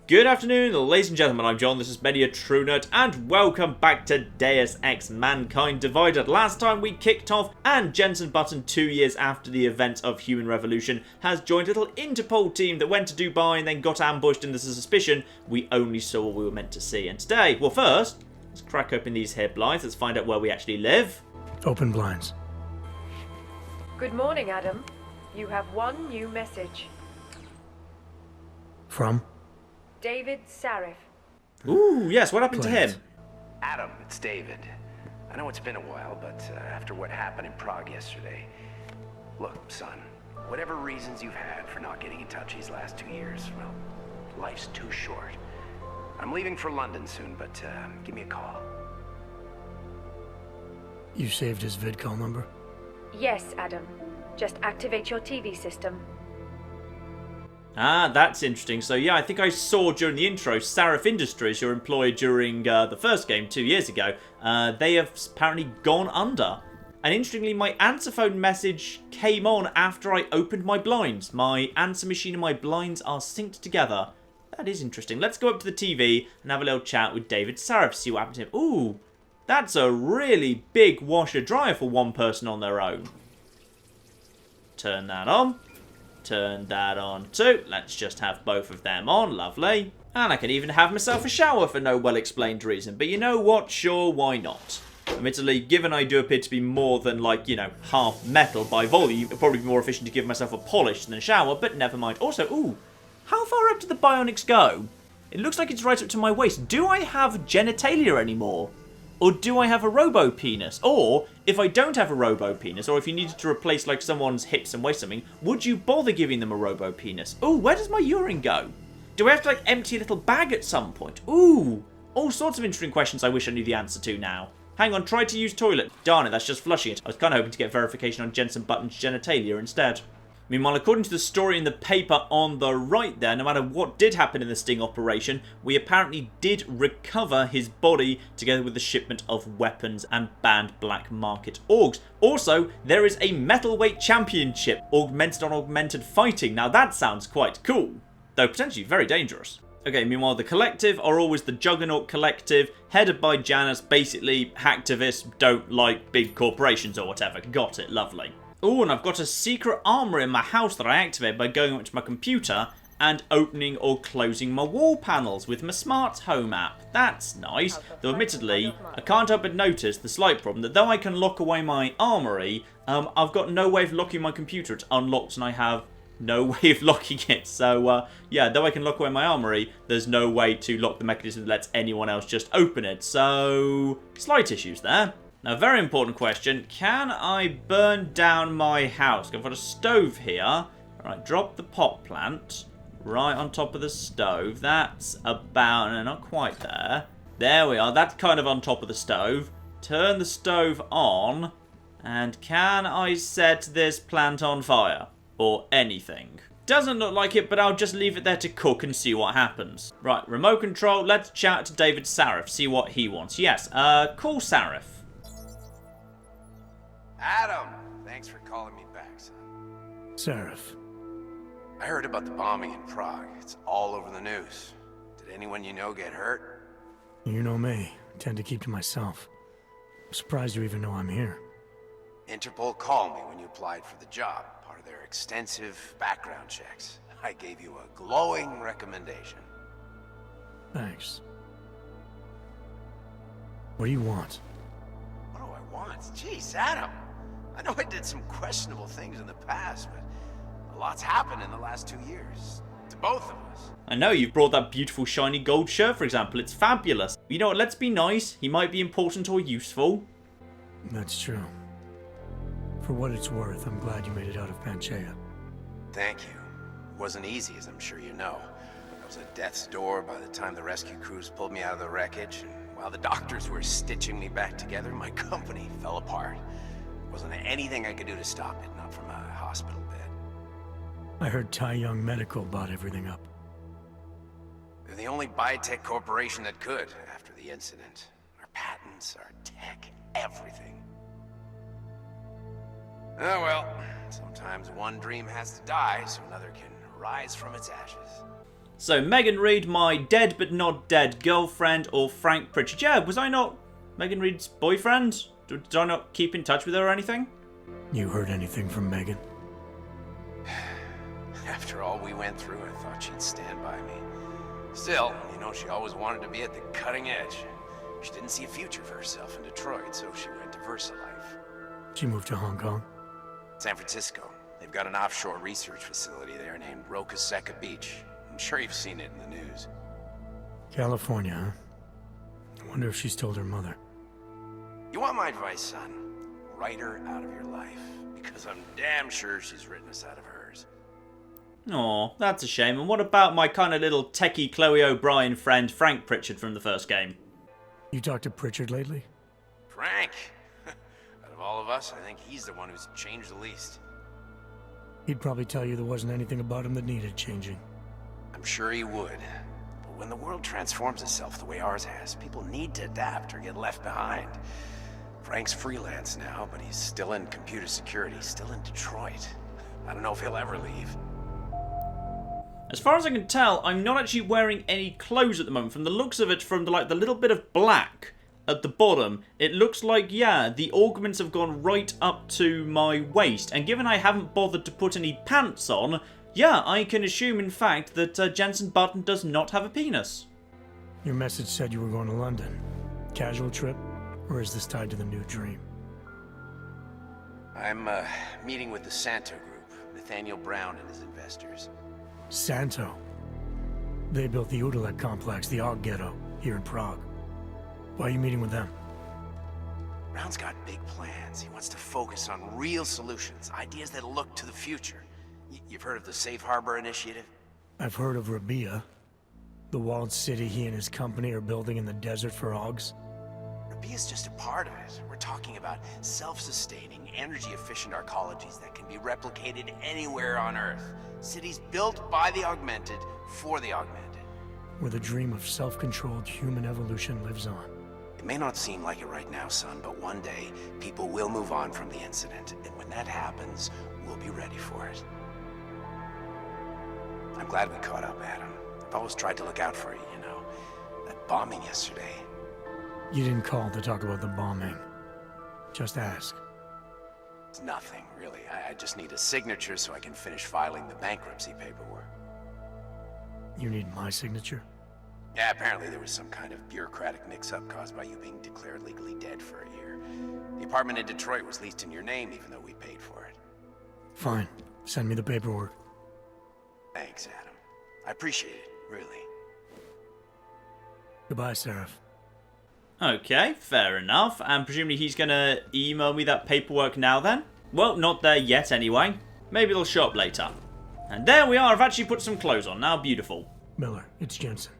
Good afternoon, ladies and gentlemen, I'm John, this is Media True Nerd, and welcome back to Deus Ex Mankind Divided. Last time we kicked off, and Jensen Button, 2 years after the events of Human Revolution, has joined a little Interpol team that went to Dubai and then got ambushed, and there's a suspicion we only saw what we were meant to see. And today, well first, let's crack open these here blinds, let's find out where we actually live. Open blinds. Good morning, Adam. You have one new message. From? David Sarif. Ooh, yes, what happened to him? Adam, it's David. I know it's been a while, but after what happened in Prague yesterday... Look, son, whatever reasons you've had for not getting in touch these last 2 years, well, life's too short. I'm leaving for London soon, but give me a call. You saved his vidcall number? Yes, Adam. Just activate your TV system. Ah, that's interesting. So yeah, I think I saw during the intro, Sarif Industries, who were employed during the first game 2 years ago, they have apparently gone under. And interestingly, my answer phone message came on after I opened my blinds. My answer machine and my blinds are synced together. That is interesting. Let's go up to the TV and have a little chat with David Sarif, see what happened to him. Ooh, that's a really big washer dryer for one person on their own. Turn that on. Turn that on too. Let's just have both of them on. Lovely. And I can even have myself a shower for no well-explained reason. But you know what? Sure, why not? Admittedly, given I do appear to be more than, like, you know, half metal by volume, it'd probably be more efficient to give myself a polish than a shower, but never mind. Also, ooh, how far up do the bionics go? It looks like it's right up to my waist. Do I have genitalia anymore? Or do I have a robo-penis? Or, if I don't have a robo-penis, or if you needed to replace, like, someone's hips and waist something, would you bother giving them a robo-penis? Ooh, where does my urine go? Do I have to, like, empty a little bag at some point? Ooh, all sorts of interesting questions I wish I knew the answer to now. Hang on, try to use toilet. Darn it, that's just flushing it. I was kind of hoping to get verification on Jensen Button's genitalia instead. Meanwhile, according to the story in the paper on the right there, no matter what did happen in the sting operation, we apparently did recover his body together with the shipment of weapons and banned black market orgs. Also, there is a metalweight championship, augmented on augmented fighting. Now that sounds quite cool, though potentially very dangerous. Okay, meanwhile, the Collective are always the Juggernaut Collective, headed by Janus, basically hacktivists, don't like big corporations or whatever. Got it, lovely. Oh, and I've got a secret armor in my house that I activate by going up to my computer and opening or closing my wall panels with my smart home app. That's nice, though admittedly, I can't help but notice the slight problem that though I can lock away my armory, I've got no way of locking my computer. It's unlocked and I have no way of locking it. So, yeah, though I can lock away my armory, there's no way to lock the mechanism that lets anyone else just open it. So, slight issues there. Now, very important question. Can I burn down my house? I've got a stove here. Alright, drop the pot plant right on top of the stove. That's about... no, not quite there. There we are. That's kind of on top of the stove. Turn the stove on. And can I set this plant on fire? Or anything? Doesn't look like it, but I'll just leave it there to cook and see what happens. Right, remote control. Let's chat to David Sarif, see what he wants. Yes, call Sarif. Adam! Thanks for calling me back, son. Sarif. I heard about the bombing in Prague. It's all over the news. Did anyone you know get hurt? You know me. I tend to keep to myself. I'm surprised you even know I'm here. Interpol called me when you applied for the job, part of their extensive background checks. I gave you a glowing recommendation. Thanks. What do you want? What do I want? Jeez, Adam. I know I did some questionable things in the past, but a lot's happened in the last 2 years. To both of us. I know, you've brought that beautiful shiny gold shirt, for example. It's fabulous. You know what, let's be nice. He might be important or useful. That's true. For what it's worth, I'm glad you made it out of Panchaea. Thank you. It wasn't easy, as I'm sure you know. I was at death's door by the time the rescue crews pulled me out of the wreckage, and while the doctors were stitching me back together, my company fell apart. Wasn't anything I could do to stop it, not from a hospital bed. I heard Tai Young Medical bought everything up. They're the only biotech corporation that could after the incident. Our patents, our tech, everything. Oh well, sometimes one dream has to die so another can rise from its ashes. So, Megan Reed, my dead but not dead girlfriend, or Frank Pritchard. Yeah, was I not Megan Reed's boyfriend? Did I not keep in touch with her or anything? You heard anything from Megan? After all we went through, I thought she'd stand by me. Still, you know, she always wanted to be at the cutting edge. She didn't see a future for herself in Detroit, so she went to VersaLife. She moved to Hong Kong? San Francisco. They've got an offshore research facility there named Roca Seca Beach. I'm sure you've seen it in the news. California, huh? I wonder if she's told her mother. You want my advice, son? Write her out of your life. Because I'm damn sure she's written us out of hers. Aw, that's a shame. And what about my kind of little techie Chloe O'Brien friend, Frank Pritchard from the first game? You talked to Pritchard lately? Frank? Out of all of us, I think he's the one who's changed the least. He'd probably tell you there wasn't anything about him that needed changing. I'm sure he would. But when the world transforms itself the way ours has, people need to adapt or get left behind. Frank's freelance now, but he's still in computer security, still in Detroit. I don't know if he'll ever leave. As far as I can tell, I'm not actually wearing any clothes at the moment. From the looks of it, from the little bit of black at the bottom, it looks like, yeah, the augments have gone right up to my waist. And given I haven't bothered to put any pants on, yeah, I can assume, in fact, that Jensen Button does not have a penis. Your message said you were going to London. Casual trip? Or is this tied to the new dream? I'm meeting with the Santo Group, Nathaniel Brown and his investors. Santo? They built the Udalek complex, the Aug ghetto, here in Prague. Why are you meeting with them? Brown's got big plans. He wants to focus on real solutions, ideas that look to the future. You've heard of the Safe Harbor Initiative? I've heard of Rabia, the walled city he and his company are building in the desert for Augs. Rabia's just a part of it. We're talking about self-sustaining, energy-efficient arcologies that can be replicated anywhere on Earth. Cities built by the augmented, for the augmented. Where the dream of self-controlled human evolution lives on. It may not seem like it right now, son, but one day, people will move on from the incident, and when that happens, we'll be ready for it. I'm glad we caught up, Adam. I've always tried to look out for you, you know. That bombing yesterday. You didn't call to talk about the bombing. Just ask. It's nothing, really. I just need a signature so I can finish filing the bankruptcy paperwork. You need my signature? Yeah, apparently there was some kind of bureaucratic mix-up caused by you being declared legally dead for a year. The apartment in Detroit was leased in your name, even though we paid for it. Fine. Send me the paperwork. Thanks, Adam. I appreciate it, really. Goodbye, Seraph. Okay, fair enough. And presumably he's going to email me that paperwork now then? Well, not there yet anyway. Maybe it'll show up later. And there we are. I've actually put some clothes on now. Beautiful. Miller, it's Jensen.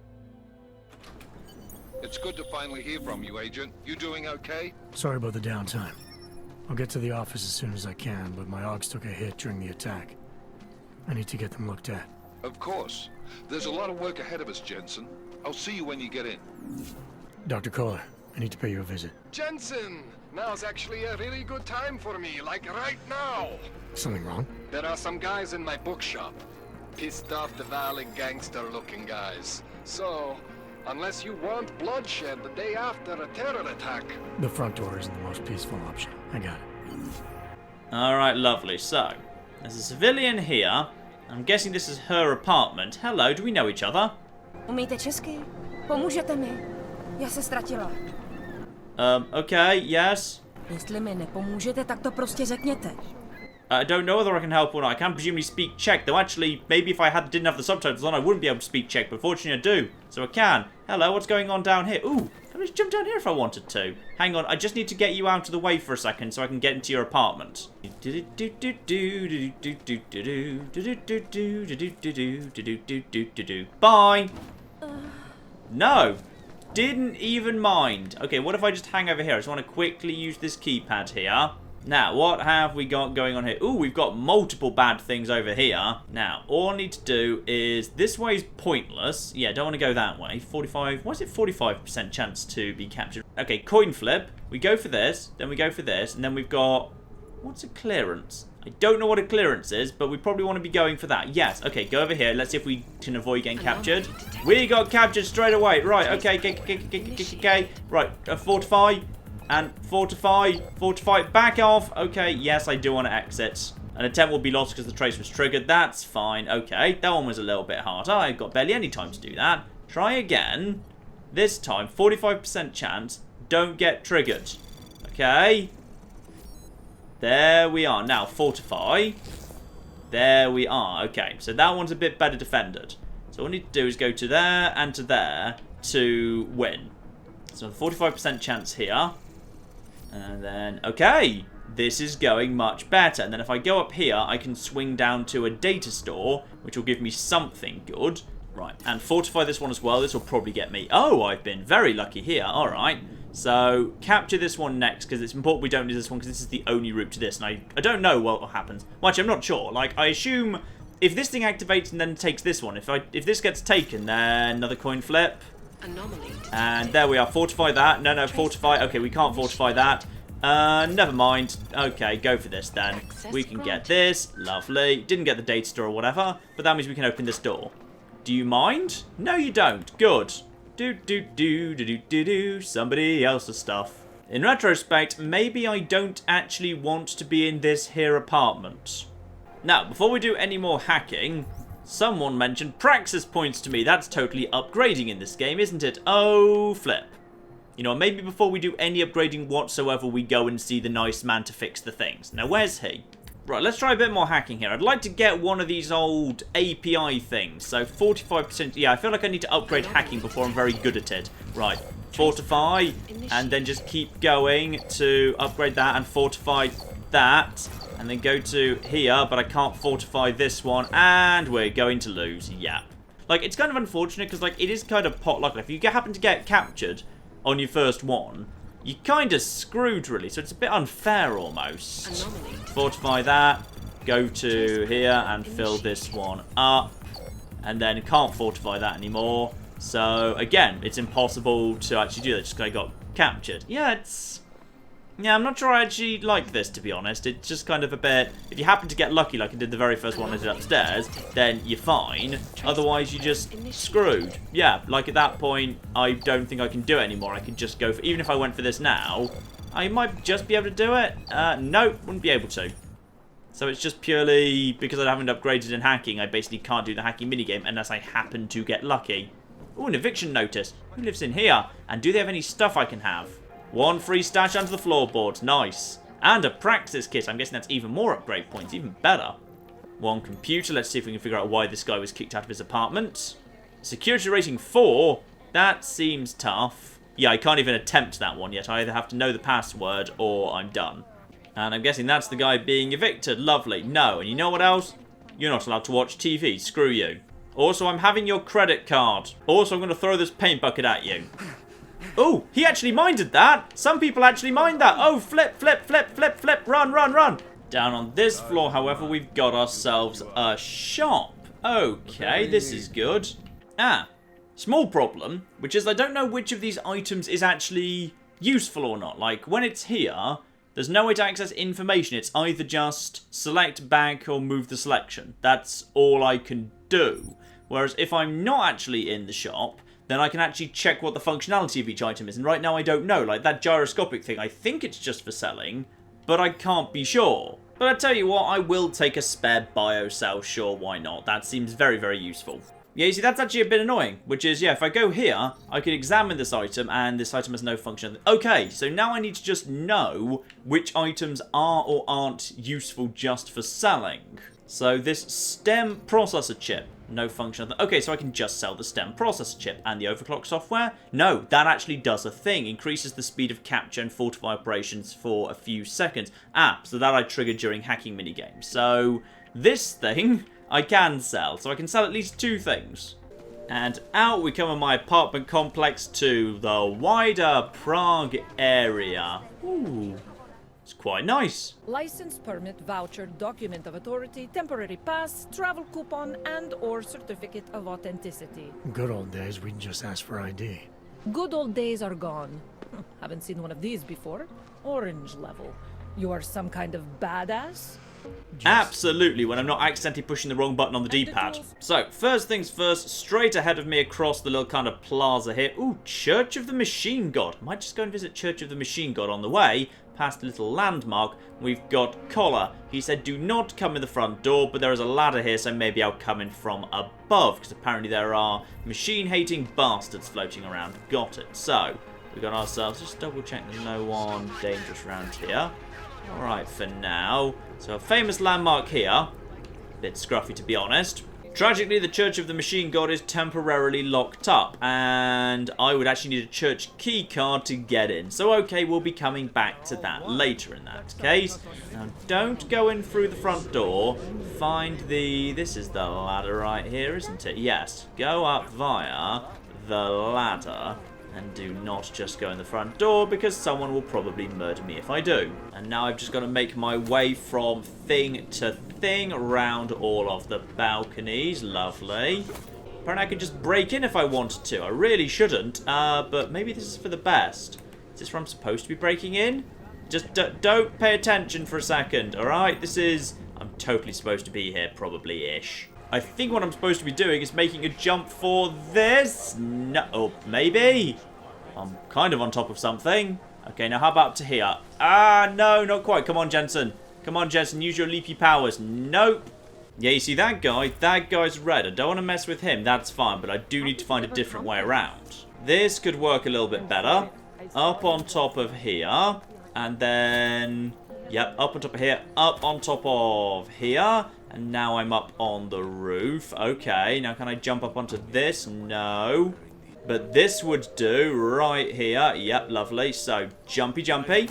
It's good to finally hear from you, Agent. You doing okay? Sorry about the downtime. I'll get to the office as soon as I can, but my Augs took a hit during the attack. I need to get them looked at. Of course. There's a lot of work ahead of us, Jensen. I'll see you when you get in. Dr. Kohler, I need to pay you a visit. Jensen! Now's actually a really good time for me, like right now! Something wrong? There are some guys in my bookshop. Pissed off the Valley gangster-looking guys. So, unless you want bloodshed the day after a terror attack... The front door isn't the most peaceful option. I got it. Alright, lovely. So, there's a civilian here. I'm guessing this is her apartment. Hello, do we know each other? Umíte česky? Pomůžete mi? Já se ztratila. Okay, yes. Jestli mi nepomůžete, tak to prostě řekněte. I don't know whether I can help or not. I can presumably speak Czech, though actually, maybe if I didn't have the subtitles on, I wouldn't be able to speak Czech, but fortunately I do. So I can. Hello, what's going on down here? Ooh, can I just jump down here if I wanted to? Hang on, I just need to get you out of the way for a second so I can get into your apartment. Bye! No! Didn't even mind. Okay, what if I just hang over here? I just want to quickly use this keypad here. Now, what have we got going on here? Ooh, we've got multiple bad things over here. Now, all I need to do is... This way is pointless. Yeah, don't want to go that way. 45... Why is it 45% chance to be captured? Okay, coin flip. We go for this, then we go for this, and then we've got... What's a clearance? I don't know what a clearance is, but we probably want to be going for that. Yes, okay, go over here. Let's see if we can avoid getting captured. We got captured straight away. Right, okay. Right, fortify. And fortify. Back off. Okay, yes, I do want to exit. An attempt will be lost because the trace was triggered. That's fine. Okay, that one was a little bit harder. I've got barely any time to do that. Try again. This time, 45% chance. Don't get triggered. Okay. There we are. Now, fortify. There we are. Okay, so that one's a bit better defended. So all we need to do is go to there and to there to win. So 45% chance here. And then, okay. This is going much better. And then if I go up here, I can swing down to a data store, which will give me something good. Right, and fortify this one as well. This will probably get me. Oh, I've been very lucky here. All right. So, capture this one next, because it's important we don't do this one, because this is the only route to this. And I don't know what happens. Well, actually, I'm not sure. Like, I assume if this thing activates and then takes this one, if this gets taken, then another coin flip. Anomaly. And there we are. Fortify that. No, fortify. Okay, we can't fortify that. Never mind. Okay, go for this then. We can get this. Lovely. Didn't get the data store or whatever, but that means we can open this door. Do you mind? No, you don't. Good. Somebody else's stuff. In retrospect, maybe I don't actually want to be in this here apartment. Now, before we do any more hacking, someone mentioned praxis points to me. That's totally upgrading in this game, isn't it? Oh, flip. You know, maybe before we do any upgrading whatsoever, we go and see the nice man to fix the things. Now, where's he? Right, let's try a bit more hacking here. I'd like to get one of these old API things. So 45%. Yeah, I feel like I need to upgrade hacking before I'm very good at it. Right, fortify. And then just keep going to upgrade that and fortify that. And then go to here, but I can't fortify this one. And we're going to lose. Yeah. Like, it's kind of unfortunate because, like, it is kind of pot luck. If you happen to get captured on your first one, you're kind of screwed, really, so it's a bit unfair, almost. Anomaly. Fortify that, go to here and fill this one up, and then can't fortify that anymore. So, again, it's impossible to actually do that, just because I got captured. Yeah, I'm not sure I actually like this, to be honest. It's just kind of a bit... If you happen to get lucky, like I did the very first one I did upstairs, then you're fine. Otherwise, you're just screwed. Yeah, like at that point, I don't think I can do it anymore. I can just go for... Even if I went for this now, I might just be able to do it. Nope, wouldn't be able to. So it's just purely because I haven't upgraded in hacking, I basically can't do the hacking minigame unless I happen to get lucky. Ooh, an eviction notice. Who lives in here? And do they have any stuff I can have? One free stash under the floorboards. Nice. And a praxis kit. I'm guessing that's even more upgrade points. Even better. One computer. Let's see if we can figure out why this guy was kicked out of his apartment. Security rating 4. That seems tough. Yeah, I can't even attempt that one yet. I either have to know the password or I'm done. And I'm guessing that's the guy being evicted. Lovely. No. And you know what else? You're not allowed to watch TV. Screw you. Also, I'm having your credit card. Also, I'm going to throw this paint bucket at you. Oh, he actually minded that. Some people actually mind that. Oh, flip. Run. Down on this floor, however, we've got ourselves a shop. Okay, this is good. Small problem, which is I don't know which of these items is actually useful or not. Like, when it's here, there's no way to access information. It's either just select back or move the selection. That's all I can do. Whereas if I'm not actually in the shop, then I can actually check what the functionality of each item is. And right now I don't know. Like that gyroscopic thing, I think it's just for selling, but I can't be sure. But I tell you what, I will take a spare bio cell, sure, why not? That seems very, very useful. Yeah, you see, that's actually a bit annoying, which is, yeah, if I go here, I can examine this item, and this item has no function. Okay, so now I need to just know which items are or aren't useful just for selling. So this stem processor chip, no function. Okay, so I can just sell the stem processor chip. And the overclock software? No, that actually does a thing. Increases the speed of capture and fortify operations for a few seconds. So that I triggered during hacking minigames. So this thing I can sell. So I can sell at least 2 things. And out we come in my apartment complex to the wider Prague area. Ooh. It's quite nice. License, permit, voucher, document of authority, temporary pass, travel coupon, and or certificate of authenticity. Good old days, we'd just ask for ID. Good old days are gone. Haven't seen one of these before. Orange level. You are some kind of badass? Absolutely, when I'm not accidentally pushing the wrong button on the D-pad. So, first things first, straight ahead of me across the little kind of plaza here. Ooh, Church of the Machine God. Might just go and visit Church of the Machine God on the way. Past a little landmark, we've got Collar. He said do not come in the front door, but there is a ladder here, so maybe I'll come in from above, because apparently there are machine-hating bastards floating around. Got it. So, we got ourselves, just double check there's no one dangerous around here. Alright, for now. So a famous landmark here. Bit scruffy, to be honest. Tragically, the Church of the Machine God is temporarily locked up, and I would actually need a church key card to get in. So okay, we'll be coming back to that later in that case. Now, don't go in through the front door. Find the... This is the ladder right here, isn't it? Yes. Go up via the ladder. And do not just go in the front door, because someone will probably murder me if I do. And now I've just got to make my way from thing to thing around all of the balconies. Lovely. Apparently I could just break in if I wanted to. I really shouldn't, but maybe this is for the best. Is this where I'm supposed to be breaking in? Just don't pay attention for a second, alright? This is... I'm totally supposed to be here, probably-ish. I think what I'm supposed to be doing is making a jump for this. No, oh, maybe. I'm kind of on top of something. Okay, now how about to here? Ah, no, not quite. Come on, Jensen. Come on, Jensen, use your leapy powers. Nope. Yeah, you see that guy? That guy's red. I don't want to mess with him. That's fine, but I do need to find a different way around. This could work a little bit better. Up on top of here. And then... Yep, up on top of here. Up on top of here. And now I'm up on the roof. Okay, now can I jump up onto this? No. But this would do right here. Yep, lovely. So, jumpy, jumpy.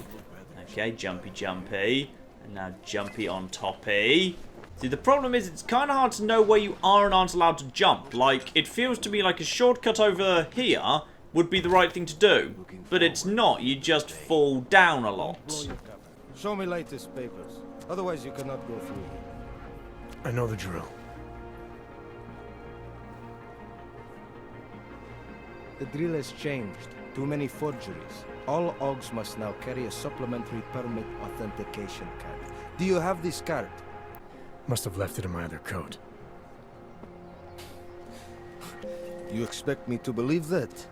Okay, jumpy, jumpy. And now jumpy on toppy. See, the problem is it's kind of hard to know where you are and aren't allowed to jump. Like, it feels to me like a shortcut over here would be the right thing to do. But it's not. You just fall down a lot. Show me latest papers. Otherwise, you cannot go through. I know the drill. The drill has changed. Too many forgeries. All AUGs must now carry a supplementary permit authentication card. Do you have this card? Must have left it in my other coat. You expect me to believe that?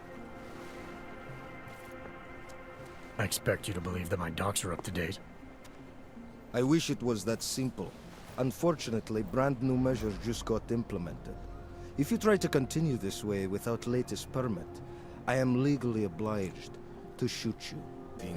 I expect you to believe that my docs are up to date. I wish it was that simple. Unfortunately, brand new measures just got implemented. If you try to continue this way without latest permit, I am legally obliged to shoot you.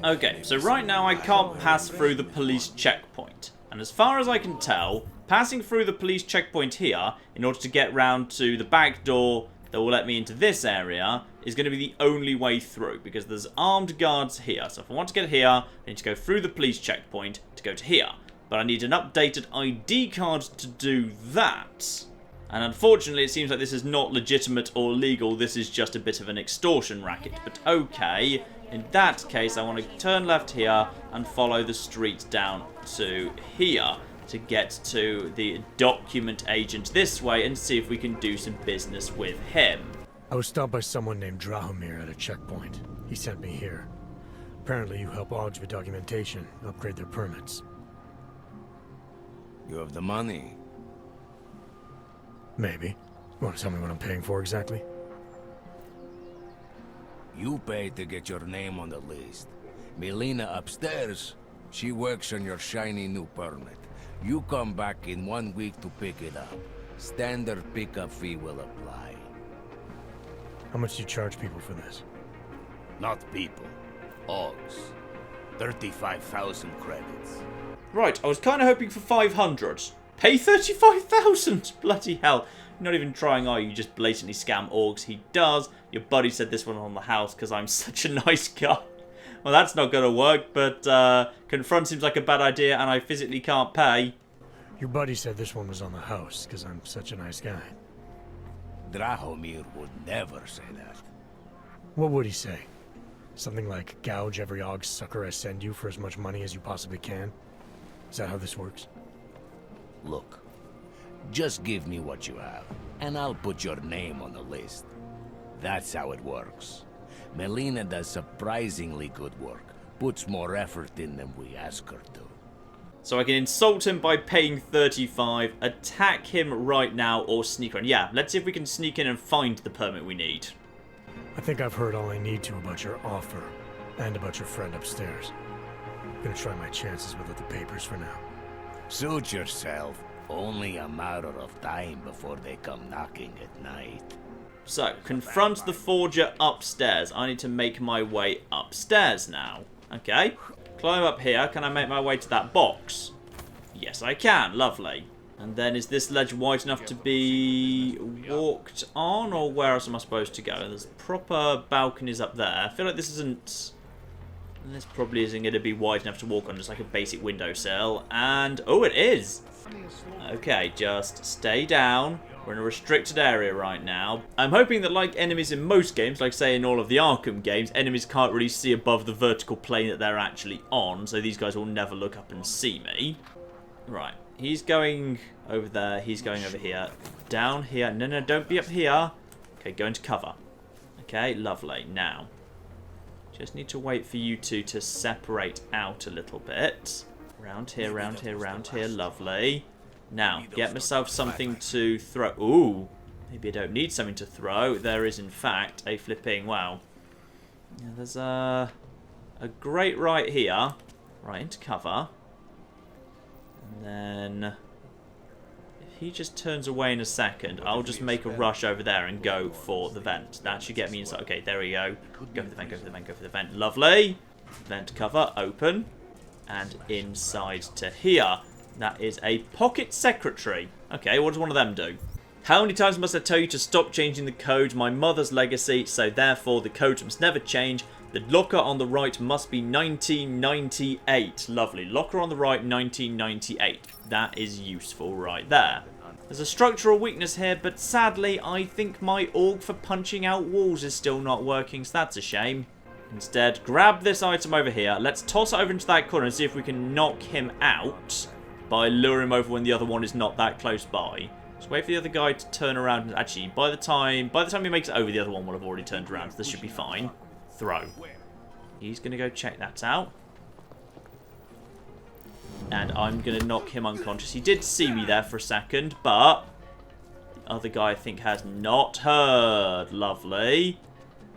Okay, so right now I can't pass through the police checkpoint. And as far as I can tell, passing through the police checkpoint here, in order to get round to the back door that will let me into this area, is going to be the only way through, because there's armed guards here. So if I want to get here, I need to go through the police checkpoint to go to here. But I need an updated ID card to do that. And unfortunately, it seems like this is not legitimate or legal. This is just a bit of an extortion racket. But okay, in that case, I want to turn left here and follow the street down to here to get to the document agent this way and see if we can do some business with him. I was stopped by someone named Drahomir at a checkpoint. He sent me here. Apparently you help AUGs with documentation, upgrade their permits. You have the money. Maybe. You want to tell me what I'm paying for exactly? You pay to get your name on the list. Melina upstairs, she works on your shiny new permit. You come back in 1 week to pick it up. Standard pickup fee will apply. How much do you charge people for this? Not people. AUGs. 35,000 credits. Right, I was kind of hoping for 500. Pay 35,000? Bloody hell. You're not even trying, are you? You just blatantly scam AUGs. He does. Your buddy said this one on the house because I'm such a nice guy. Well, that's not going to work, but confront seems like a bad idea and I physically can't pay. Your buddy said this one was on the house because I'm such a nice guy. Drahomir would never say that. What would he say? Something like, gouge every AUG sucker I send you for as much money as you possibly can? Is that how this works? Look, just give me what you have, and I'll put your name on the list. That's how it works. Melina does surprisingly good work, puts more effort in than we ask her to. So I can insult him by paying 35, attack him right now, or sneak around. Yeah, let's see if we can sneak in and find the permit we need. I think I've heard all I need to about your offer, and about your friend upstairs. I'm gonna try my chances without the papers for now. Suit yourself. Only a matter of time before they come knocking at night. So, confront the forger upstairs. I need to make my way upstairs now. Okay. Climb up here. Can I make my way to that box? Yes, I can. Lovely. And then is this ledge wide enough to be walked on? Or where else am I supposed to go? There's proper balconies up there. I feel like this isn't... This probably isn't going to be wide enough to walk on. Just like a basic windowsill. And... Oh, it is! Okay, just stay down. We're in a restricted area right now. I'm hoping that, like enemies in most games, like say in all of the Arkham games, enemies can't really see above the vertical plane that they're actually on, so these guys will never look up and see me. Right, he's going over there, he's going over here. Down here. No, don't be up here. Okay, go into cover. Okay, lovely. Now, just need to wait for you two to separate out a little bit. Round here, round here, round here. Lovely. Now, get myself something to throw. Ooh, maybe I don't need something to throw. There is, in fact, a flipping... Wow. Yeah, there's a grate right here. Right, into cover. And then... If he just turns away in a second, I'll just make a rush over there and go for the vent. That should get me inside. Okay, there we go. Go for the vent, go for the vent, go for the vent. Lovely. Vent cover, open. And inside to here. That is a pocket secretary. Okay, what does one of them do? How many times must I tell you to stop changing the code? My mother's legacy, so therefore the code must never change. The locker on the right must be 1998. Lovely. Locker on the right, 1998. That is useful right there. There's a structural weakness here, but sadly, I think my org for punching out walls is still not working, so that's a shame. Instead, grab this item over here. Let's toss it over into that corner and see if we can knock him out by luring him over when the other one is not that close by. Just wait for the other guy to turn around. And actually, by the time he makes it over, the other one will have already turned around, so this should be fine. Throw. He's going to go check that out. And I'm going to knock him unconscious. He did see me there for a second, but the other guy, I think, has not heard. Lovely.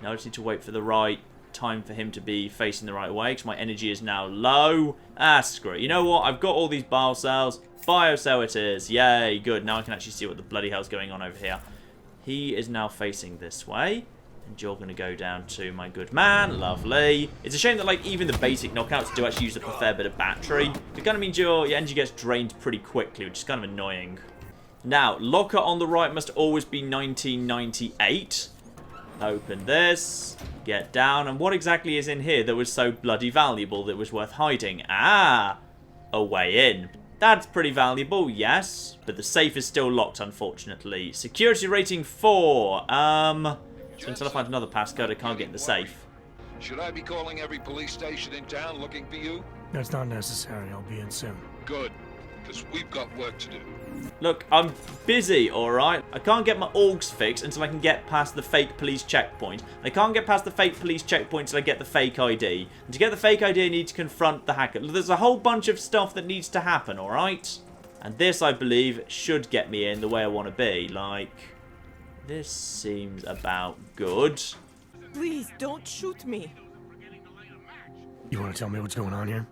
Now I just need to wait for the right time for him to be facing the right way, because my energy is now low. Ah, screw it. You know what? I've got all these bio cells. Bio cell it is. Yay, good. Now I can actually see what the bloody hell's going on over here. He is now facing this way. And you're going to go down to my good man. Lovely. It's a shame that, like, even the basic knockouts do actually use up a fair bit of battery. It kind of means your energy gets drained pretty quickly, which is kind of annoying. Now, locker on the right must always be 1998. Open this, get down, and what exactly is in here that was so bloody valuable that was worth hiding? Ah, a way in. That's pretty valuable, yes, but the safe is still locked, unfortunately. Security rating 4. So until I find another passcode, I can't get in the safe. Should I be calling every police station in town looking for you? That's not necessary. I'll be in soon. Good, because we've got work to do. Look, I'm busy, alright? I can't get my orgs fixed until I can get past the fake police checkpoint. I can't get past the fake police checkpoint until I get the fake ID. And to get the fake ID, I need to confront the hacker. There's a whole bunch of stuff that needs to happen, alright? And this, I believe, should get me in the way I want to be. Like, this seems about good. Please, don't shoot me. You want to tell me what's going on here?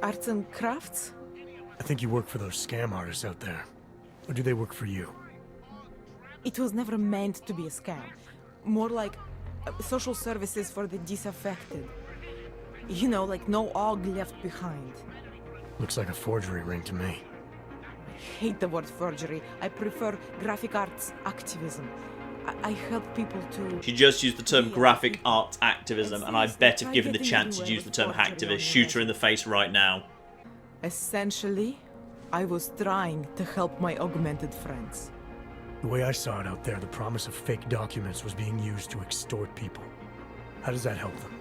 Arts and crafts? I think you work for those scam artists out there. Or do they work for you? It was never meant to be a scam. More like social services for the disaffected. You know, like no AUG left behind. Looks like a forgery ring to me. I hate the word forgery. I prefer graphic arts activism. I help people to... She just used the term graphic arts activism, and I bet if given the chance to use the term hacktivist, shoot her in the face right now. Essentially, I was trying to help my augmented friends. The way I saw it out there, the promise of fake documents was being used to extort people. How does that help them?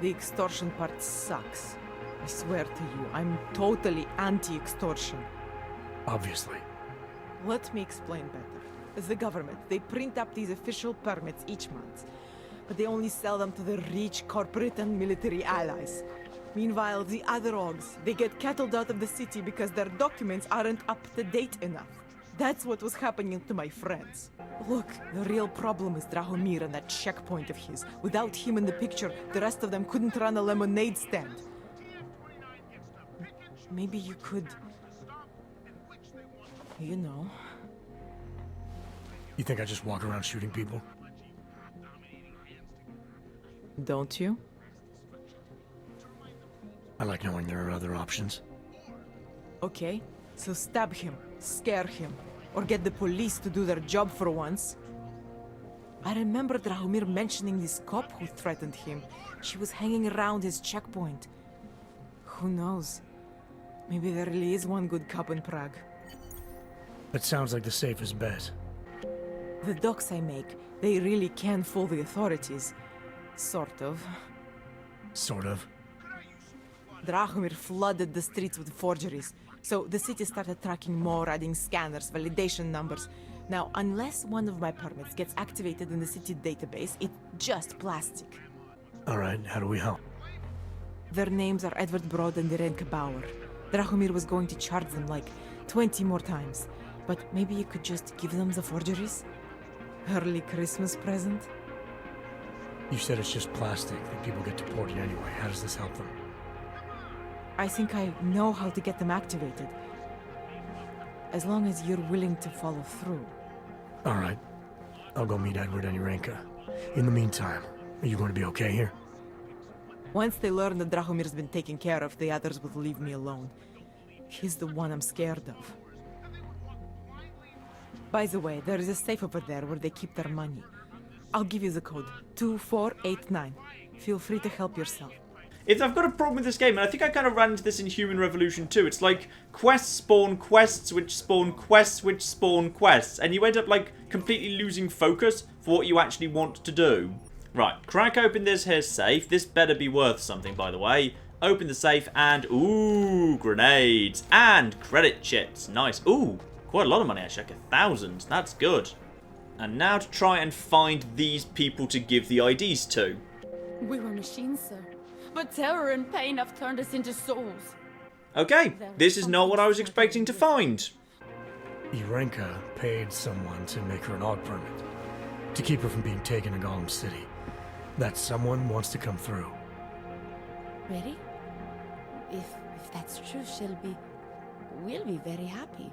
The extortion part sucks. I swear to you, I'm totally anti-extortion. Obviously. Let me explain better. The government, they print up these official permits each month, but they only sell them to the rich corporate and military allies. Meanwhile, the other Augs, they get cattled out of the city because their documents aren't up to date enough. That's what was happening to my friends. Look, the real problem is Drahomir and that checkpoint of his. Without him in the picture, the rest of them couldn't run a lemonade stand. Maybe you could... You know... You think I just walk around shooting people? Don't you? I like knowing there are other options. Okay, so stab him, scare him, or get the police to do their job for once. I remember Drahomir mentioning this cop who threatened him. She was hanging around his checkpoint. Who knows? Maybe there really is one good cop in Prague. That sounds like the safest bet. The docs I make, they really can fool the authorities. Sort of. Sort of. Drahomir flooded the streets with forgeries, so the city started tracking more, adding scanners, validation numbers. Now, unless one of my permits gets activated in the city database, it's just plastic. Alright, how do we help? Their names are Edward Broad and Irenka Bauer. Drahomir was going to charge them like 20 more times, but maybe you could just give them the forgeries? Early Christmas present? You said it's just plastic, that people get deported anyway. How does this help them? I think I know how to get them activated. As long as you're willing to follow through. Alright. I'll go meet Edward and Irenka. In the meantime, are you going to be okay here? Once they learn that Drahomir's been taken care of, the others will leave me alone. He's the one I'm scared of. By the way, there is a safe over there where they keep their money. I'll give you the code, 2489. Feel free to help yourself. If I've got a problem with this game, and I think I kind of ran into this in Human Revolution 2, it's like quests spawn quests, which spawn quests, which spawn quests, and you end up like completely losing focus for what you actually want to do. Right, crack open this here safe. This better be worth something, by the way. Open the safe and, ooh, grenades and credit chips. Nice. Ooh, quite a lot of money actually, like 1,000. That's good. And now to try and find these people to give the IDs to. We were machines, sir. But terror and pain have turned us into souls. Okay, this is not what I was expecting to find. Irenka paid someone to make her an AUG permit. To keep her from being taken to Gollum City. That someone wants to come through. Really? If that's true, we'll be very happy.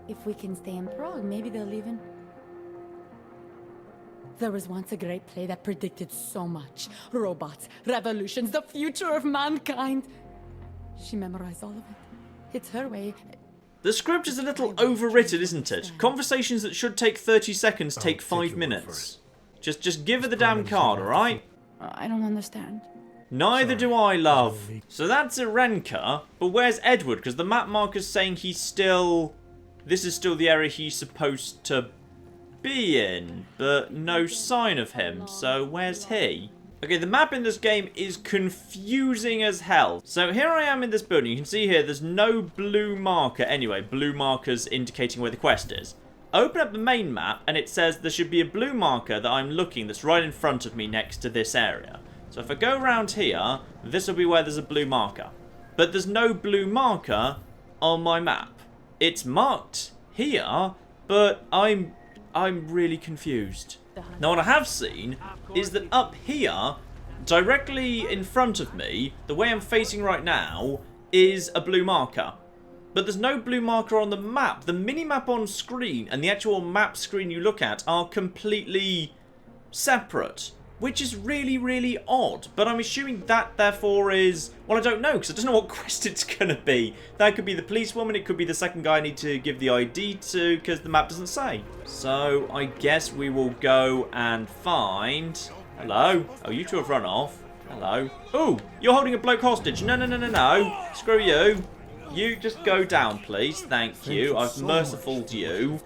If we can stay in Prague, maybe they'll even... There was once a great play that predicted so much. Robots, revolutions, the future of mankind. She memorized all of it. It's her way. The script is a little overwritten, isn't it? Conversations that should take 30 seconds take 5 minutes. Just give her the damn card, alright? I don't understand. Neither do I, love. So that's Irenka, but where's Edward? Because the map marker's saying he's still... This is still the area he's supposed to be in, but no sign of him, so where's he? Okay, the map in this game is confusing as hell. So here I am in this building. You can see here there's no blue marker anyway. Blue markers indicating where the quest is. Open up the main map and it says there should be a blue marker that I'm looking that's right in front of me next to this area. So if I go around here, this will be where there's a blue marker. But there's no blue marker on my map. It's marked here, but I'm really confused. Now what I have seen is that up here, directly in front of me, the way I'm facing right now, is a blue marker. But there's no blue marker on the map. The mini-map on screen and the actual map screen you look at are completely separate. Which is really, really odd. But I'm assuming that, therefore, is... Well, I don't know, because I don't know what quest it's going to be. That could be the policewoman, it could be the second guy I need to give the ID to, because the map doesn't say. So, I guess we will go and find... Hello? Oh, you two have run off. Hello? Ooh, you're holding a bloke hostage. No, no, no, no, no. Screw you. You just go down, please. Thank you. I've mercifuled you.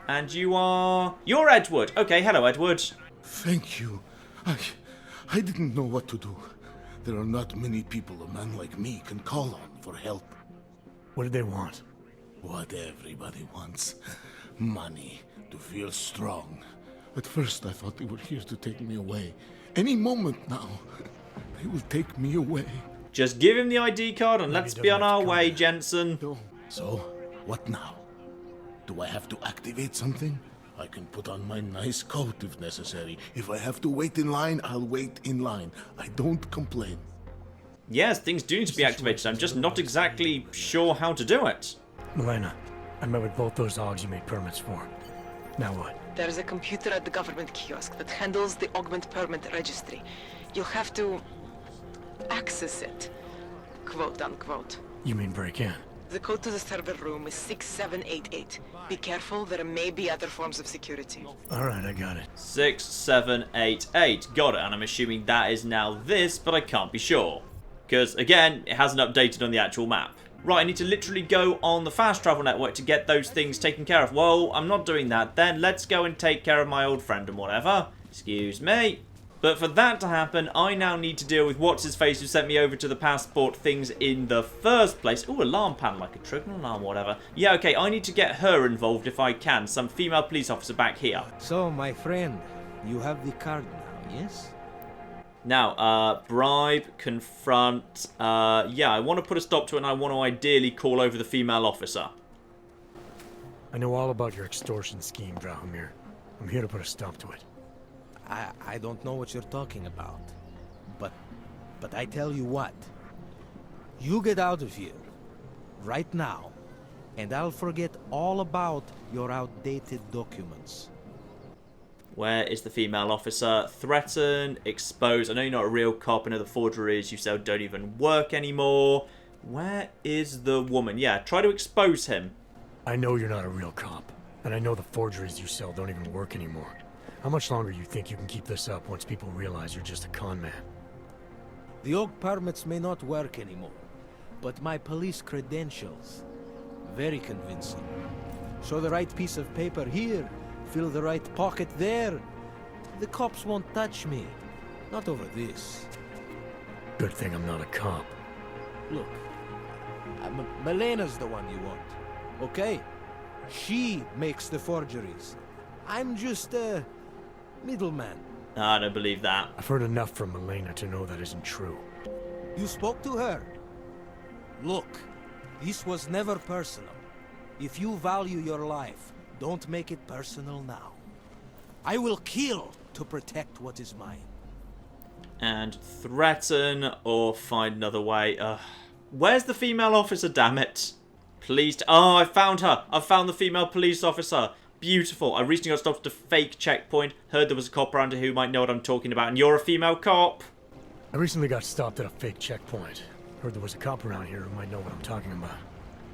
And you are... You're Edward. Okay, hello, Edward. Thank you. I didn't know what to do. There are not many people a man like me can call on for help. What did they want? What everybody wants. Money, to feel strong. At first I thought they were here to take me away. Any moment now, they will take me away. Just give him the ID card and let's be on our way, Jensen. So, what now? Do I have to activate something? I can put on my nice coat if necessary. If I have to wait in line, I'll wait in line. I don't complain. Yes, things do need to be activated. I'm just not exactly sure how to do it. Milena, I met with both those AUGs you made permits for. Now what? There is a computer at the government kiosk that handles the augment permit registry. You'll have to access it, quote unquote. You mean break in? The code to the server room is 6788. Be careful, there may be other forms of security. Alright, I got it. 6788. Got it, and I'm assuming that is now this, but I can't be sure. Because, again, it hasn't updated on the actual map. Right, I need to literally go on the fast travel network to get those things taken care of. Well, I'm not doing that. Then let's go and take care of my old friend and whatever. Excuse me. But for that to happen, I now need to deal with what's-his-face who sent me over to the passport things in the first place. Ooh, alarm panel, like a trigger alarm, whatever. Yeah, okay, I need to get her involved if I can. Some female police officer back here. So, my friend, you have the card now, yes? Now, bribe, confront, yeah, I want to put a stop to it and I want to ideally call over the female officer. I know all about your extortion scheme, Drahomir. I'm here to put a stop to it. I don't know what you're talking about. But I tell you what. You get out of here. Right now. And I'll forget all about your outdated documents. Where is the female officer? Threaten, expose. I know you're not a real cop. I know the forgeries you sell don't even work anymore. Where is the woman? Yeah, try to expose him. I know you're not a real cop. And I know the forgeries you sell don't even work anymore. How much longer you think you can keep this up once people realize you're just a con man? The AUG permits may not work anymore, but my police credentials, very convincing. Show the right piece of paper here, fill the right pocket there. The cops won't touch me. Not over this. Good thing I'm not a cop. Look, Milena's the one you want, okay? She makes the forgeries. I'm just a middleman. I don't believe that. I've heard enough from Milena to know that isn't true. You spoke to her? Look, this was never personal. If you value your life, don't make it personal now. I will kill to protect what is mine. And threaten or find another way. Where's the female officer, damn it? Please. Oh, I found her. I found the female police officer. Beautiful. I recently got stopped at a fake checkpoint. Heard there was a cop around here who might know what I'm talking about. And you're a female cop. I recently got stopped at a fake checkpoint. Heard there was a cop around here who might know what I'm talking about.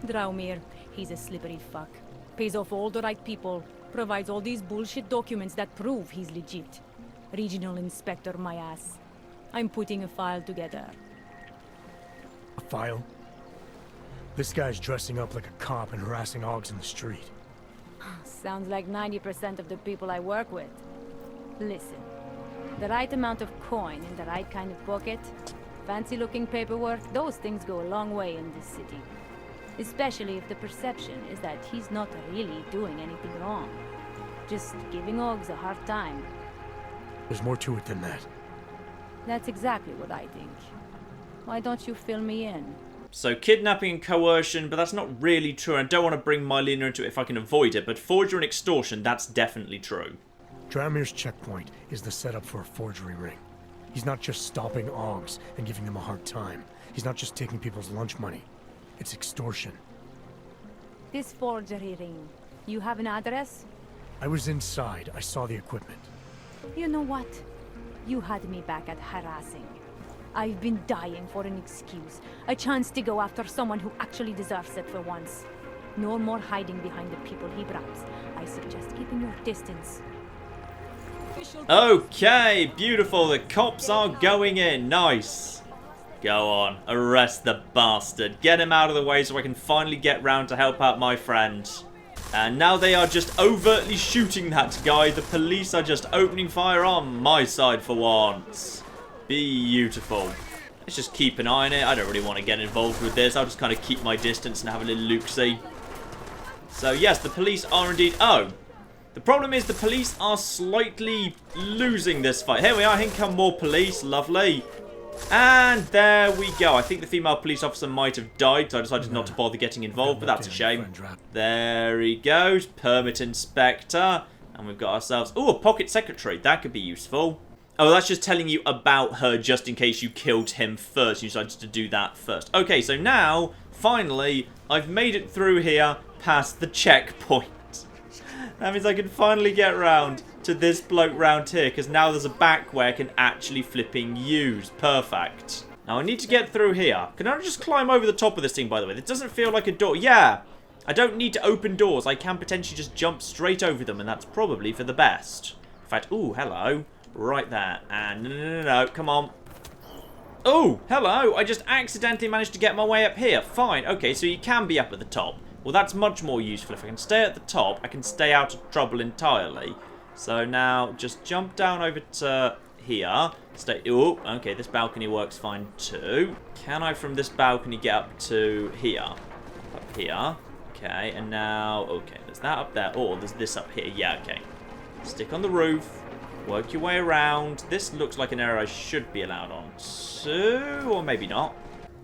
Drahomir, he's a slippery fuck. Pays off all the right people. Provides all these bullshit documents that prove he's legit. Regional inspector, my ass. I'm putting a file together. A file? This guy's dressing up like a cop and harassing AUGs in the street. Sounds like 90% of the people I work with. Listen, the right amount of coin in the right kind of pocket, fancy-looking paperwork, those things go a long way in this city. Especially if the perception is that he's not really doing anything wrong. Just giving AUGs a hard time. There's more to it than that. That's exactly what I think. Why don't you fill me in? So kidnapping and coercion, but that's not really true. I don't want to bring Milena into it if I can avoid it, but forgery and extortion, that's definitely true. Drahomir's checkpoint is the setup for a forgery ring. He's not just stopping AUGs and giving them a hard time. He's not just taking people's lunch money. It's extortion. This forgery ring, you have an address? I was inside. I saw the equipment. You know what? You had me back at harassing. I've been dying for an excuse. A chance to go after someone who actually deserves it for once. No more hiding behind the people he bribes. I suggest keeping your distance. Okay, beautiful. The cops are going in. Nice. Go on. Arrest the bastard. Get him out of the way so I can finally get round to help out my friend. And now they are just overtly shooting that guy. The police are just opening fire on my side for once. Beautiful. Let's just keep an eye on it. I don't really want to get involved with this. I'll just kind of keep my distance and have a little look-see. So yes, the police are indeed... Oh. The problem is the police are slightly losing this fight. Here we are. Here come more police. Lovely. And there we go. I think the female police officer might have died, so I decided not to bother getting involved, but that's a shame. There he goes. Permit inspector. And we've got ourselves... Oh, a pocket secretary. That could be useful. Oh, that's just telling you about her just in case you killed him first. You decided to do that first. Okay, so now, finally, I've made it through here past the checkpoint. That means I can finally get round to this bloke round here, because now there's a back way I can actually flipping use. Perfect. Now I need to get through here. Can I just climb over the top of this thing, by the way? It doesn't feel like a door. Yeah, I don't need to open doors. I can potentially just jump straight over them, and that's probably for the best. In fact, ooh, hello. Right there. And no, come on. Oh, hello. I just accidentally managed to get my way up here. Fine. Okay, so you can be up at the top. Well, that's much more useful. If I can stay at the top, I can stay out of trouble entirely. So now, just jump down over to here. Stay. Oh, okay, this balcony works fine too. Can I, from this balcony, get up to here? Up here. Okay, and now, okay, there's that up there. Oh, there's this up here. Yeah, okay. Stick on the roof. Work your way around. This looks like an area I should be allowed on to, or maybe not.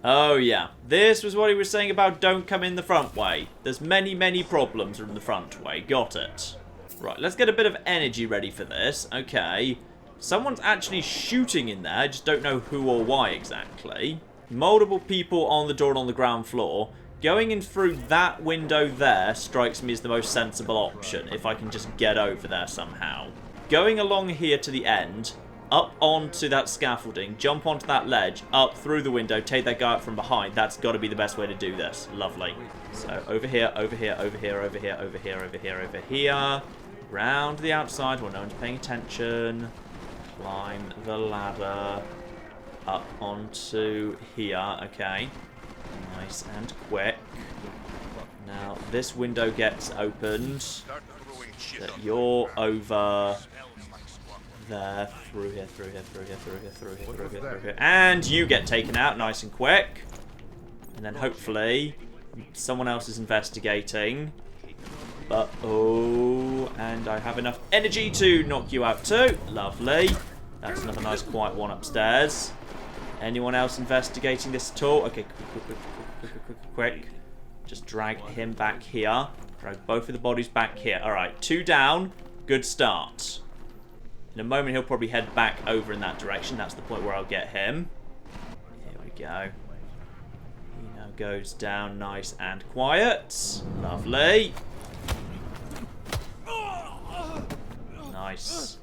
Oh, yeah. This was what he was saying about don't come in the front way. There's many, many problems from the front way. Got it. Right, let's get a bit of energy ready for this. Okay. Someone's actually shooting in there. I just don't know who or why exactly. Multiple people on the door and on the ground floor. Going in through that window there strikes me as the most sensible option, if I can just get over there somehow. Going along here to the end, up onto that scaffolding, jump onto that ledge, up through the window, take that guy out from behind. That's got to be the best way to do this. Lovely. So over here, over here, over here, over here, over here, over here, over here. Round the outside while no one's paying attention. Climb the ladder. Up onto here. Okay. Nice and quick. Now this window gets opened. That you're over there, through here, through here, through here, through here, through here, through here, through here. And you get taken out nice and quick. And then hopefully someone else is investigating. But, oh, and I have enough energy to knock you out too. Lovely. That's another nice quiet one upstairs. Anyone else investigating this at all? Okay, quick. Just drag him back here. Drag both of the bodies back here. Alright, 2 down. Good start. In a moment, he'll probably head back over in that direction. That's the point where I'll get him. Here we go. He now goes down nice and quiet. Lovely. Nice.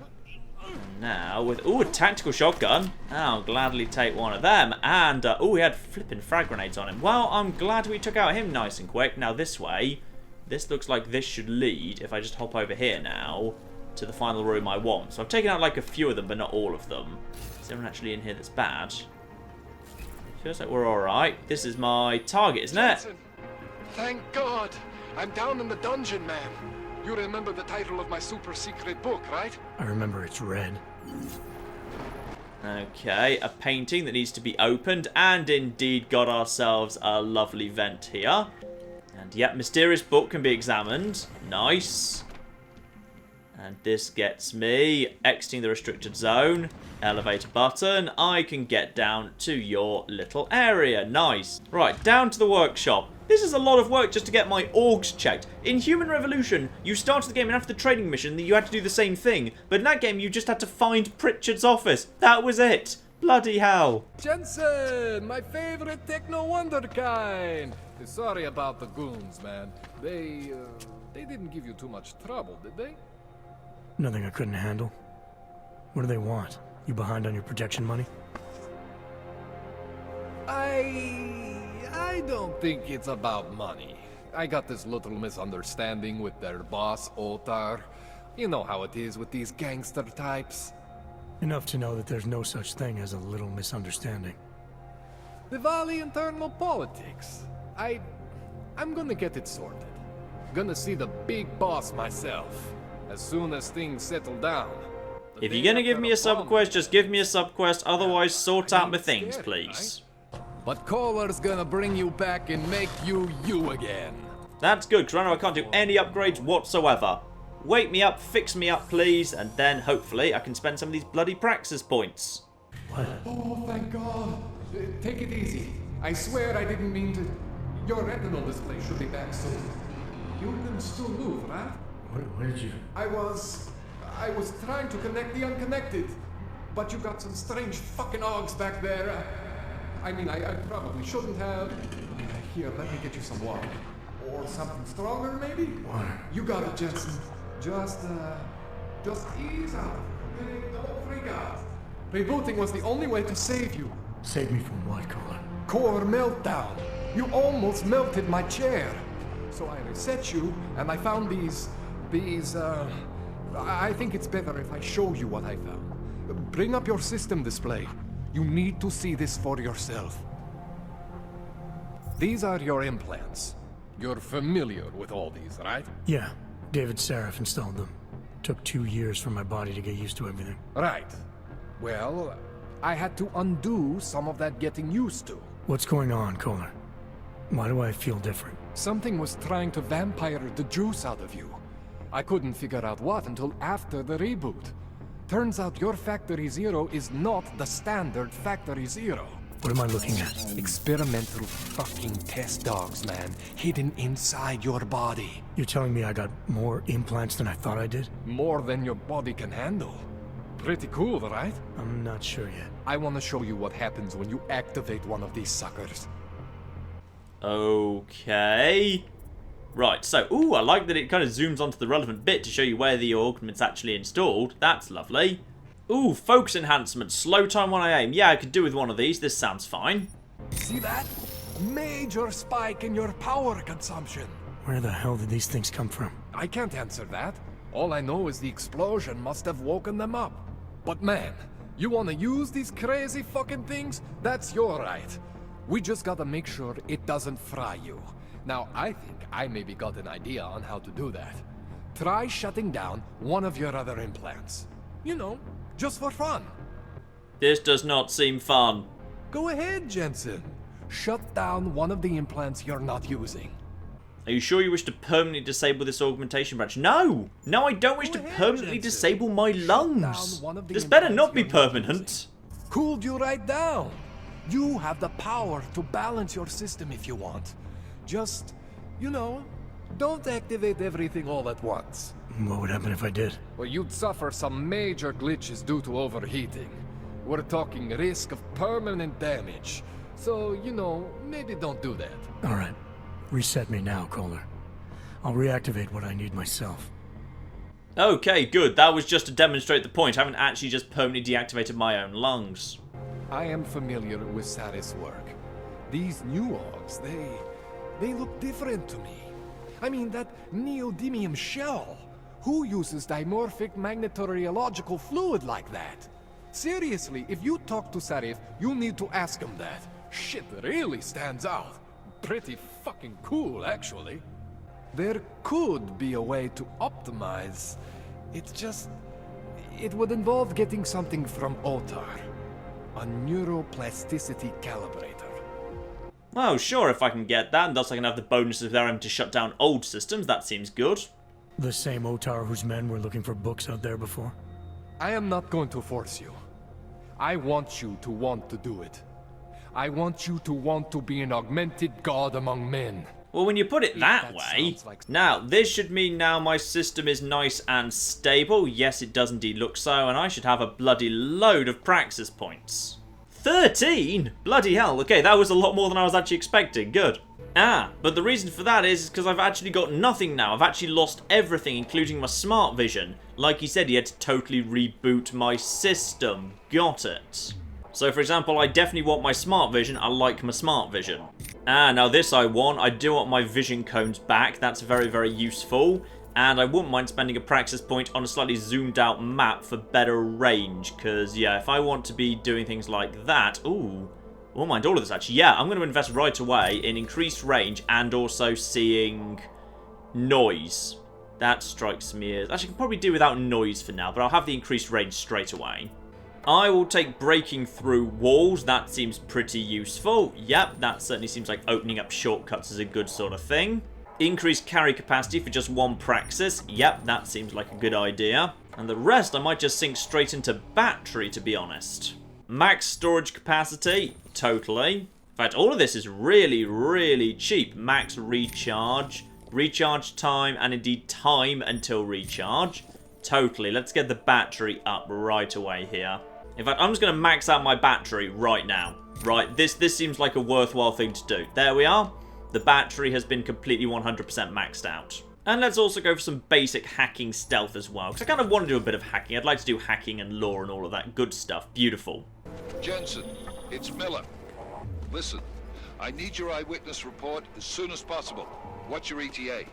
And now with... Ooh, a tactical shotgun. I'll gladly take one of them. And, ooh, he had flipping frag grenades on him. Well, I'm glad we took out him nice and quick. Now, this way... This looks like this should lead, if I just hop over here now, to the final room I want. So I've taken out like a few of them, but not all of them. Is anyone actually in here that's bad? Feels like we're alright. This is my target, isn't it? Thank God! I'm down in the dungeon, man. You remember the title of my super secret book, right? I remember it's red. Okay, a painting that needs to be opened, and indeed got ourselves a lovely vent here. And yep, mysterious book can be examined. Nice. And this gets me exiting the restricted zone. Elevator button. I can get down to your little area. Nice. Right, down to the workshop. This is a lot of work just to get my augs checked. In Human Revolution, you started the game and after the training mission, you had to do the same thing. But in that game, you just had to find Pritchard's office. That was it. Bloody hell. Jensen, my favorite techno wonderkind. Sorry about the goons, man. They didn't give you too much trouble, did they? Nothing I couldn't handle. What do they want? You behind on your protection money? I don't think it's about money. I got this little misunderstanding with their boss, Otar. You know how it is with these gangster types. Enough to know that there's no such thing as a little misunderstanding. The Valley internal politics. I'm gonna get it sorted. Gonna see the big boss myself. As soon as things settle down. If you're gonna give me a sub-quest, just give me a sub-quest. Otherwise, sort out my things, please. But Kohler's gonna bring you back and make you you again. That's good, because right now I can't do any upgrades whatsoever. Wake me up, fix me up, please, and then hopefully I can spend some of these bloody praxis points. Oh, thank God. Take it easy. I swear I didn't mean to... Your retinal display should be back soon. You can still move, right? What did you... I was trying to connect the unconnected. But you got some strange fucking augs back there. I mean, I probably shouldn't have. Here, let me get you some water. Or something stronger, maybe? Water. You got it, Jensen. Just ease out. Don't freak out. Rebooting was the only way to save you. Save me from what, Kohler? Core meltdown. You almost melted my chair. So I reset you, and I found these... I think it's better if I show you what I found. Bring up your system display. You need to see this for yourself. These are your implants. You're familiar with all these, right? Yeah. David Sarif installed them. Took 2 years for my body to get used to everything. Right. Well, I had to undo some of that getting used to. What's going on, Kohler? Why do I feel different? Something was trying to vampire the juice out of you. I couldn't figure out what until after the reboot. Turns out your Factory Zero is not the standard Factory Zero. What am I looking at? Experimental fucking test dogs, man. Hidden inside your body. You're telling me I got more implants than I thought I did? More than your body can handle. Pretty cool, right? I'm not sure yet. I want to show you what happens when you activate one of these suckers. Okay. Right, so, ooh, I like that it kind of zooms onto the relevant bit to show you where the augment's actually installed. That's lovely. Ooh, focus enhancement, slow time when I aim. Yeah, I could do with one of these. This sounds fine. See that? Major spike in your power consumption. Where the hell did these things come from? I can't answer that. All I know is the explosion must have woken them up. But man, you want to use these crazy fucking things? That's your right. We just gotta make sure it doesn't fry you. Now, I think I maybe got an idea on how to do that. Try shutting down one of your other implants. You know, just for fun. This does not seem fun. Go ahead, Jensen. Shut down one of the implants you're not using. Are you sure you wish to permanently disable this augmentation branch? No! No, I don't wish to permanently disable my lungs. This better not be permanent. Cooled you right down. You have the power to balance your system if you want. Just, you know, don't activate everything all at once. What would happen if I did? Well, you'd suffer some major glitches due to overheating. We're talking risk of permanent damage. So, you know, maybe don't do that. Alright. Reset me now, Kohler. I'll reactivate what I need myself. Okay, good. That was just to demonstrate the point. I haven't actually just permanently deactivated my own lungs. I am familiar with Saris' work. These new augs, they look different to me. I mean, that neodymium shell. Who uses dimorphic magnetorheological fluid like that? Seriously, if you talk to Sarif, you need to ask him that. Shit really stands out. Pretty fucking cool, actually. There could be a way to optimize. It would involve getting something from Otar. A neuroplasticity calibrator. Oh, sure, if I can get that, and thus I can have the bonuses of them to shut down old systems. That seems good. The same Otar whose men were looking for books out there before? I am not going to force you. I want you to want to do it. I want you to want to be an augmented god among men. Well, when you put it that way... Now, this should mean now my system is nice and stable. Yes, it does indeed look so, and I should have a bloody load of praxis points. 13? Bloody hell. Okay, that was a lot more than I was actually expecting. Good. But the reason for that is because I've actually got nothing now. I've actually lost everything, including my smart vision. Like he said, he had to totally reboot my system. Got it. So, for example, I definitely want my smart vision. I like my smart vision. Now this I want. I do want my vision cones back. That's very, very useful. And I wouldn't mind spending a praxis point on a slightly zoomed out map for better range. Because, yeah, if I want to be doing things like that... Ooh. I won't mind all of this, actually. Yeah, I'm going to invest right away in increased range and also seeing noise. That strikes me as... Actually, I can probably do without noise for now, but I'll have the increased range straight away. I will take breaking through walls. That seems pretty useful. Yep, that certainly seems like opening up shortcuts is a good sort of thing. Increased carry capacity for just one praxis. Yep, that seems like a good idea. And the rest I might just sink straight into battery, to be honest. Max storage capacity, totally. In fact, all of this is really, really cheap. Max recharge, recharge time, and indeed time until recharge. Totally. Let's get the battery up right away here. In fact, I'm just going to max out my battery right now. Right, this seems like a worthwhile thing to do. There we are. The battery has been completely 100% maxed out. And let's also go for some basic hacking stealth as well, because I kind of want to do a bit of hacking. I'd like to do hacking and lore and all of that good stuff. Beautiful. Jensen, it's Miller. Listen, I need your eyewitness report as soon as possible. What's your ETA?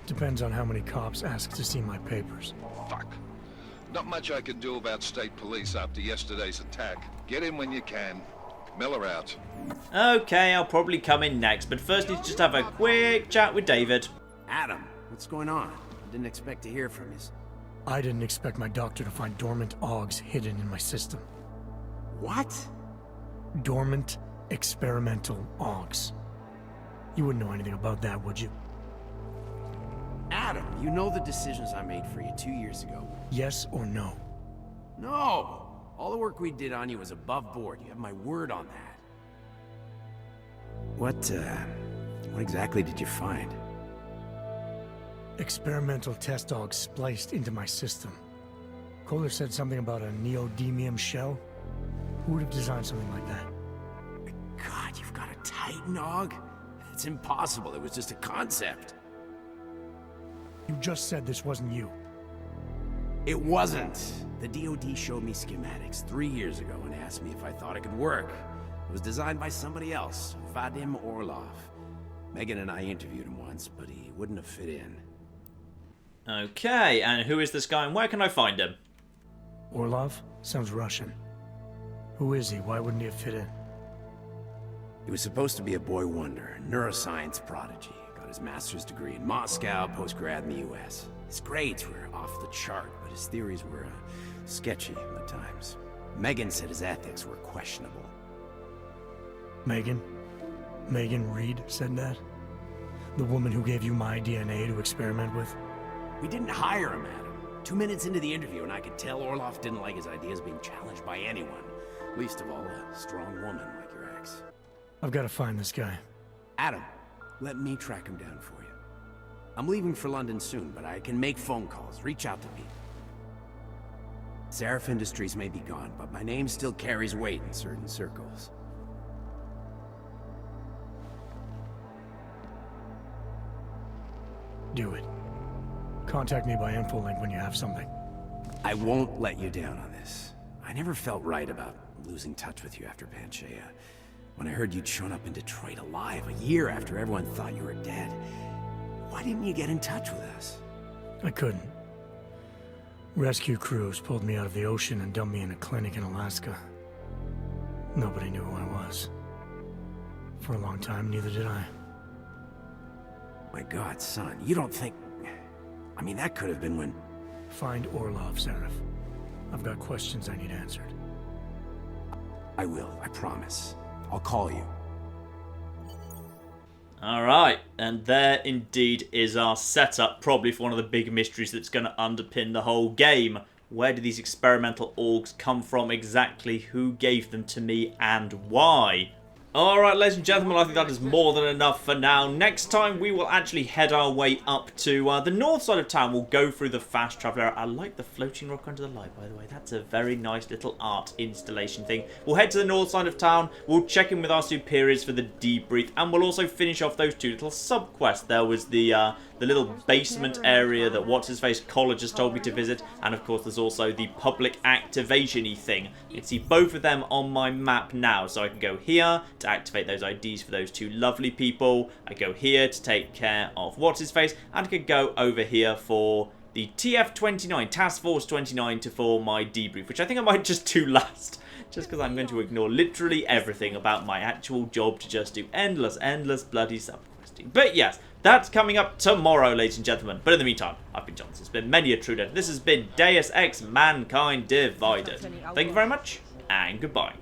Depends on how many cops ask to see my papers. Fuck. Not much I can do about state police after yesterday's attack. Get in when you can. Miller out. Okay, I'll probably come in next, but first need to just have a quick chat with David. Adam, what's going on? I didn't expect to hear from you. I didn't expect my doctor to find dormant augs hidden in my system. What? Dormant experimental augs. You wouldn't know anything about that, would you? Adam, you know the decisions I made for you 2 years ago. Yes or no? No! All the work we did on you was above board. You have my word on that. What exactly did you find? Experimental test augs spliced into my system. Kohler said something about a neodymium shell. Who would have designed something like that? God, you've got a Titan aug? It's impossible. It was just a concept. You just said this wasn't you. It wasn't. The DoD showed me schematics 3 years ago and asked me if I thought it could work. It was designed by somebody else, Vadim Orlov. Megan and I interviewed him once, but he wouldn't have fit in. Okay, and who is this guy and where can I find him? Orlov? Sounds Russian. Who is he? Why wouldn't he have fit in? He was supposed to be a boy wonder, a neuroscience prodigy. Got his master's degree in Moscow, post-grad in the US. His grades were off the chart, but his theories were sketchy at times. Megan said his ethics were questionable. Megan? Megan Reed said that? The woman who gave you my DNA to experiment with? We didn't hire him, Adam. 2 minutes into the interview, and I could tell Orlov didn't like his ideas being challenged by anyone. Least of all, a strong woman like your ex. I've got to find this guy. Adam, let me track him down for you. I'm leaving for London soon, but I can make phone calls, reach out to people. Seraph Industries may be gone, but my name still carries weight in certain circles. Do it. Contact me by infolink when you have something. I won't let you down on this. I never felt right about losing touch with you after Panchaea. When I heard you'd shown up in Detroit alive a year after everyone thought you were dead, why didn't you get in touch with us? I couldn't. Rescue crews pulled me out of the ocean and dumped me in a clinic in Alaska. Nobody knew who I was. For a long time, neither did I. My God, son, you don't think... I mean, that could have been when... Find Orlov, Seraph. I've got questions I need answered. I will, I promise. I'll call you. Alright, and there indeed is our setup, probably for one of the big mysteries that's going to underpin the whole game. Where do these experimental orgs come from exactly? Who gave them to me and why? Alright, ladies and gentlemen, I think that is more than enough for now. Next time, we will actually head our way up to the north side of town. We'll go through the fast travel area. I like the floating rock under the light, by the way. That's a very nice little art installation thing. We'll head to the north side of town. We'll check in with our superiors for the debrief. And we'll also finish off those two little sub-quests. There was the little basement area that What's-His-Face College has told me to visit. And, of course, there's also the public activation-y thing. You can see both of them on my map now. So I can go here to activate those IDs for those two lovely people. I go here to take care of What's-His-Face. And I could go over here for the TF29, Task Force 29, for my debrief. Which I think I might just do last. Just because I'm going to ignore literally everything about my actual job to just do endless bloody sub-questing. But yes, that's coming up tomorrow, ladies and gentlemen. But in the meantime, I've been Johnson. It's been many a true day. This has been Deus Ex Mankind Divided. Thank you very much, and goodbye.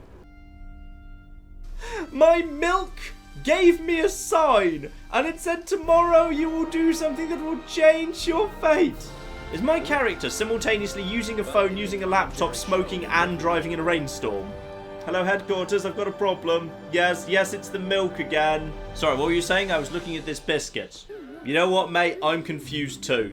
My milk gave me a sign, and it said tomorrow you will do something that will change your fate. Is my character simultaneously using a phone, using a laptop, smoking, and driving in a rainstorm? Hello, headquarters. I've got a problem. Yes, it's the milk again. Sorry, what were you saying? I was looking at this biscuit. You know what, mate? I'm confused too.